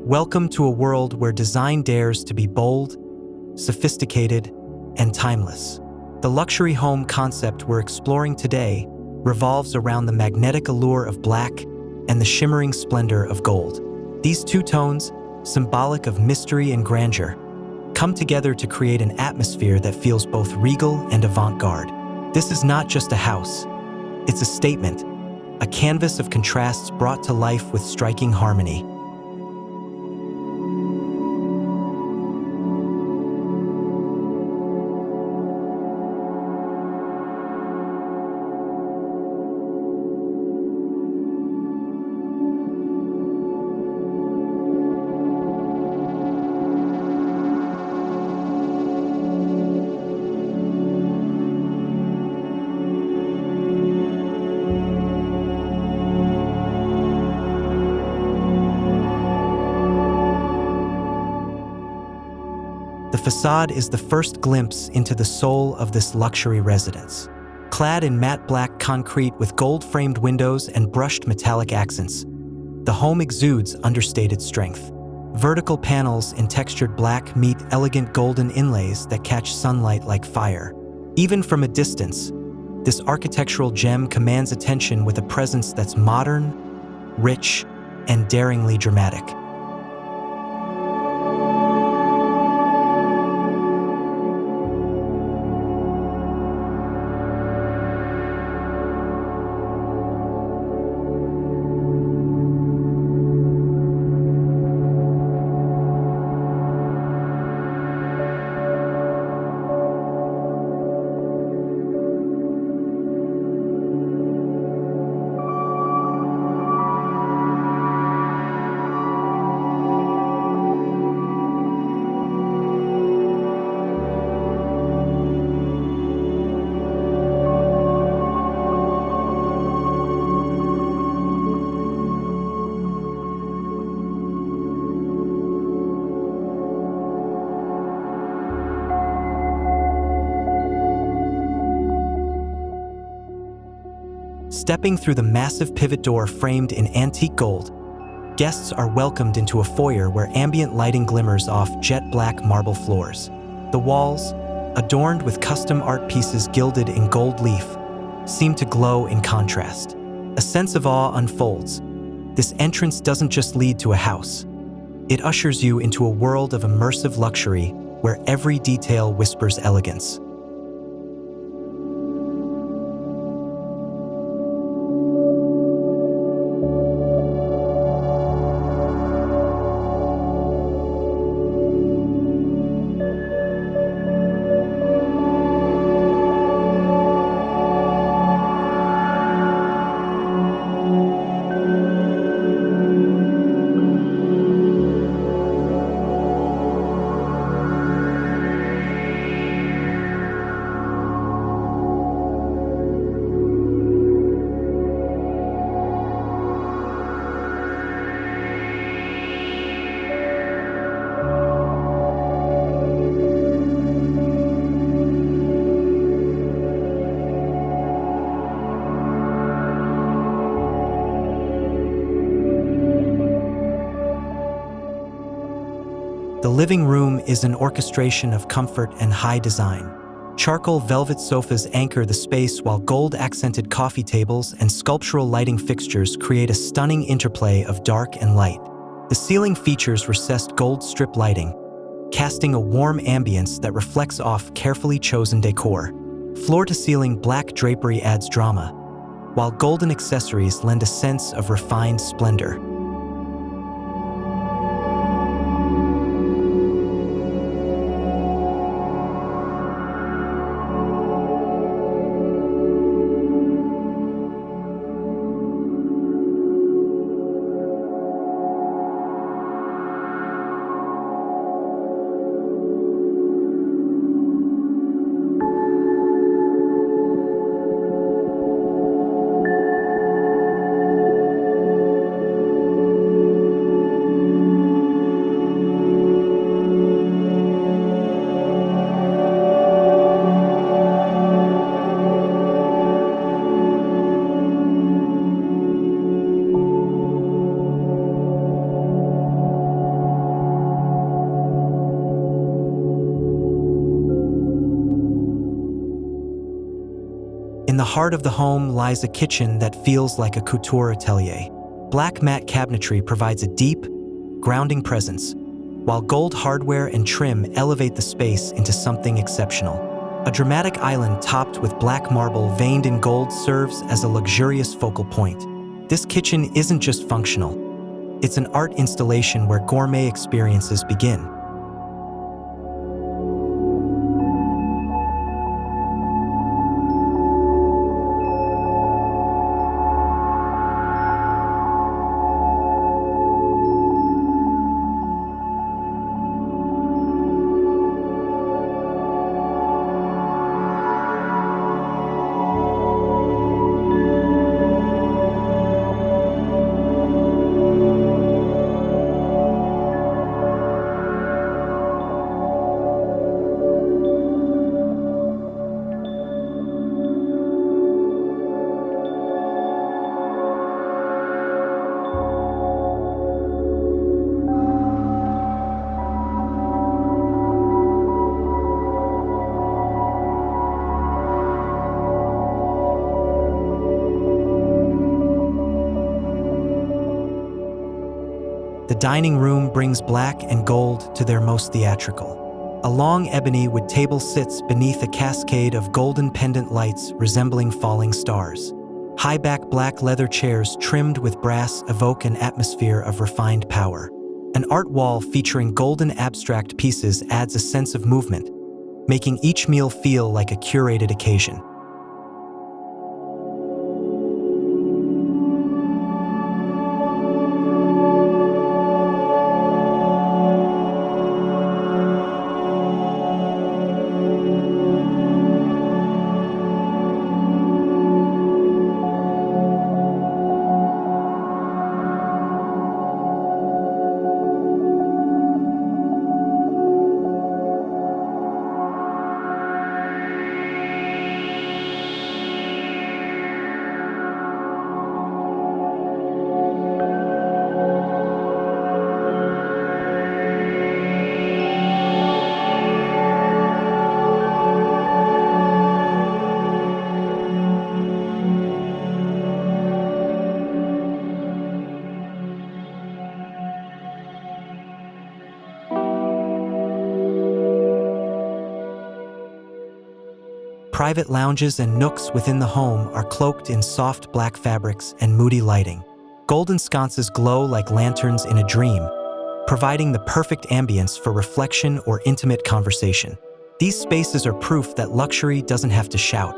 Welcome to a world where design dares to be bold, sophisticated, and timeless. The luxury home concept we're exploring today revolves around the magnetic allure of black and the shimmering splendor of gold. These two tones, symbolic of mystery and grandeur, come together to create an atmosphere that feels both regal and avant-garde. This is not just a house, it's a statement, a canvas of contrasts brought to life with striking harmony. The facade is the first glimpse into the soul of this luxury residence. Clad in matte black concrete with gold-framed windows and brushed metallic accents, the home exudes understated strength. Vertical panels in textured black meet elegant golden inlays that catch sunlight like fire. Even from a distance, this architectural gem commands attention with a presence that's modern, rich, and daringly dramatic. Stepping through the massive pivot door framed in antique gold, guests are welcomed into a foyer where ambient lighting glimmers off jet black marble floors. The walls, adorned with custom art pieces gilded in gold leaf, seem to glow in contrast. A sense of awe unfolds. This entrance doesn't just lead to a house. It ushers you into a world of immersive luxury where every detail whispers elegance. The living room is an orchestration of comfort and high design. Charcoal velvet sofas anchor the space while gold-accented coffee tables and sculptural lighting fixtures create a stunning interplay of dark and light. The ceiling features recessed gold strip lighting, casting a warm ambience that reflects off carefully chosen decor. Floor-to-ceiling black drapery adds drama, while golden accessories lend a sense of refined splendor. the heart of the home lies a kitchen that feels like a couture atelier. Black matte cabinetry provides a deep, grounding presence, while gold hardware and trim elevate the space into something exceptional. A dramatic island topped with black marble veined in gold serves as a luxurious focal point. This kitchen isn't just functional, it's an art installation where gourmet experiences begin. The dining room brings black and gold to their most theatrical. A long ebony wood table sits beneath a cascade of golden pendant lights resembling falling stars. High-back black leather chairs trimmed with brass evoke an atmosphere of refined power. An art wall featuring golden abstract pieces adds a sense of movement, making each meal feel like a curated occasion. Private lounges and nooks within the home are cloaked in soft black fabrics and moody lighting. Golden sconces glow like lanterns in a dream, providing the perfect ambience for reflection or intimate conversation. These spaces are proof that luxury doesn't have to shout.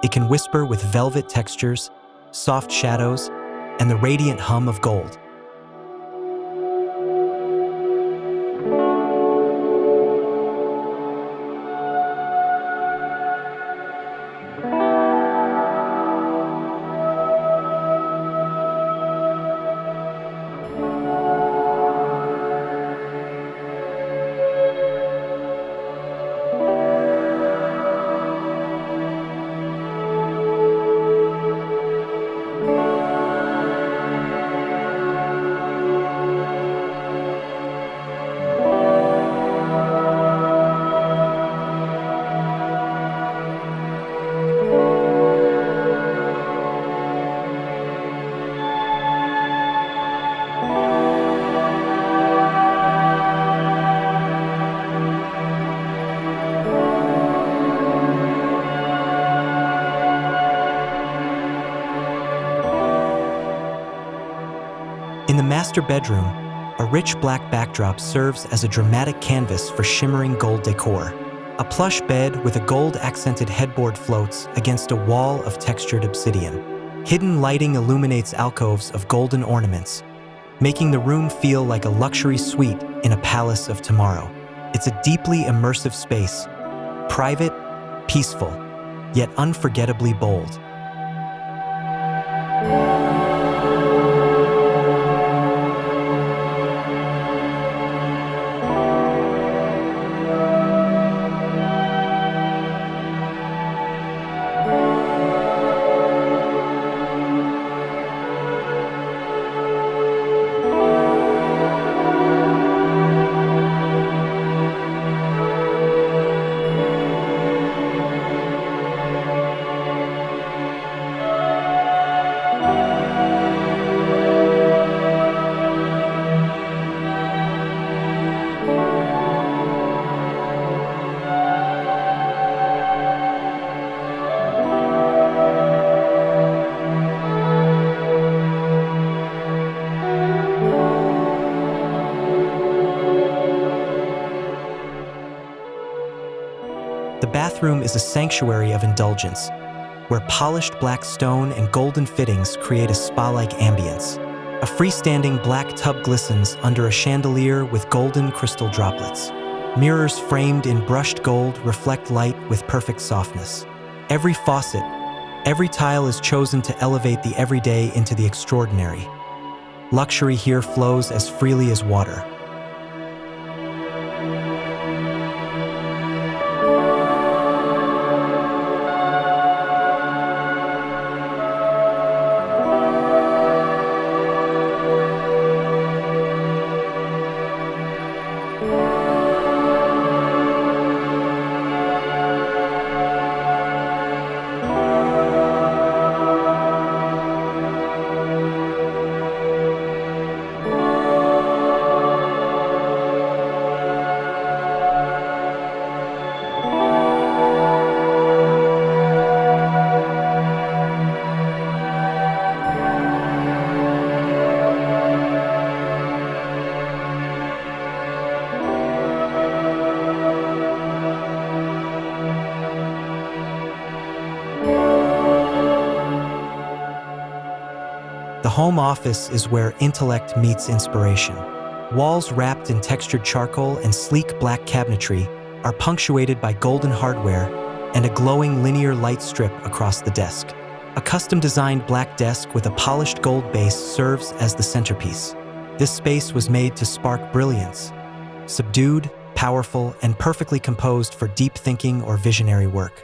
It can whisper with velvet textures, soft shadows, and the radiant hum of gold. In the master bedroom, a rich black backdrop serves as a dramatic canvas for shimmering gold decor. A plush bed with a gold-accented headboard floats against a wall of textured obsidian. Hidden lighting illuminates alcoves of golden ornaments, making the room feel like a luxury suite in a palace of tomorrow. It's a deeply immersive space, private, peaceful, yet unforgettably bold. bathroom is a sanctuary of indulgence, where polished black stone and golden fittings create a spa-like ambience. A freestanding black tub glistens under a chandelier with golden crystal droplets. Mirrors framed in brushed gold reflect light with perfect softness. Every faucet, every tile is chosen to elevate the everyday into the extraordinary. Luxury here flows as freely as water. The home office is where intellect meets inspiration. Walls wrapped in textured charcoal and sleek black cabinetry are punctuated by golden hardware and a glowing linear light strip across the desk. A custom-designed black desk with a polished gold base serves as the centerpiece. This space was made to spark brilliance, subdued, powerful, and perfectly composed for deep thinking or visionary work.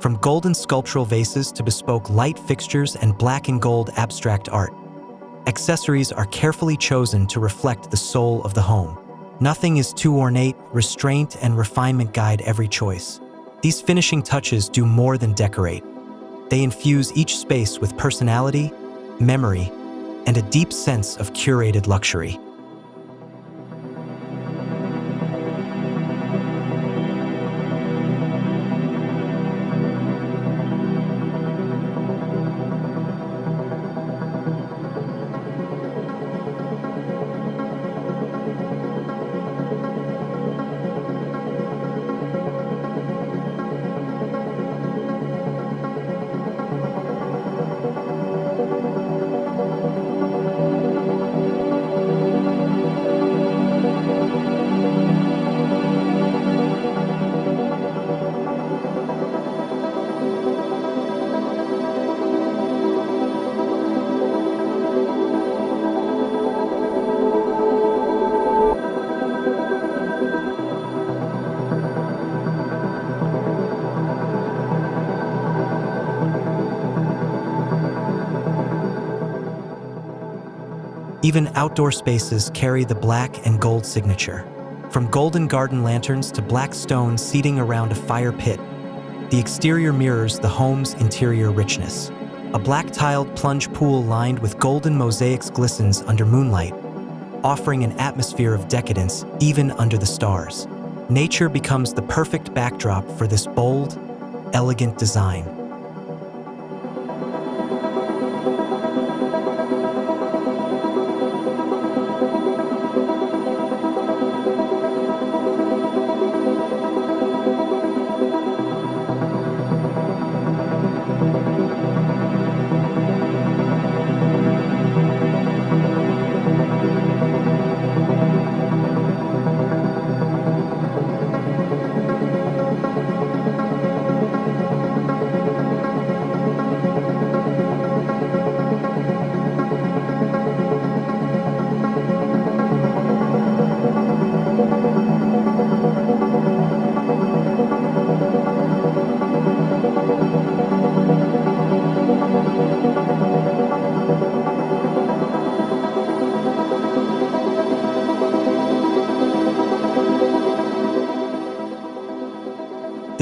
From golden sculptural vases to bespoke light fixtures and black and gold abstract art, accessories are carefully chosen to reflect the soul of the home. Nothing is too ornate, restraint and refinement guide every choice. These finishing touches do more than decorate. They infuse each space with personality, memory, and a deep sense of curated luxury. Even outdoor spaces carry the black and gold signature. From golden garden lanterns to black stone seating around a fire pit, the exterior mirrors the home's interior richness. A black-tiled plunge pool lined with golden mosaics glistens under moonlight, offering an atmosphere of decadence even under the stars. Nature becomes the perfect backdrop for this bold, elegant design.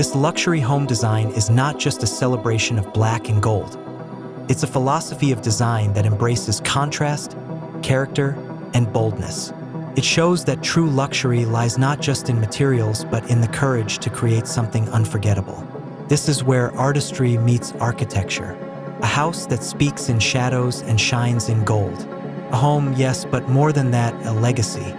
This luxury home design is not just a celebration of black and gold. It's a philosophy of design that embraces contrast, character, and boldness. It shows that true luxury lies not just in materials, but in the courage to create something unforgettable. This is where artistry meets architecture. A house that speaks in shadows and shines in gold. A home, yes, but more than that, a legacy.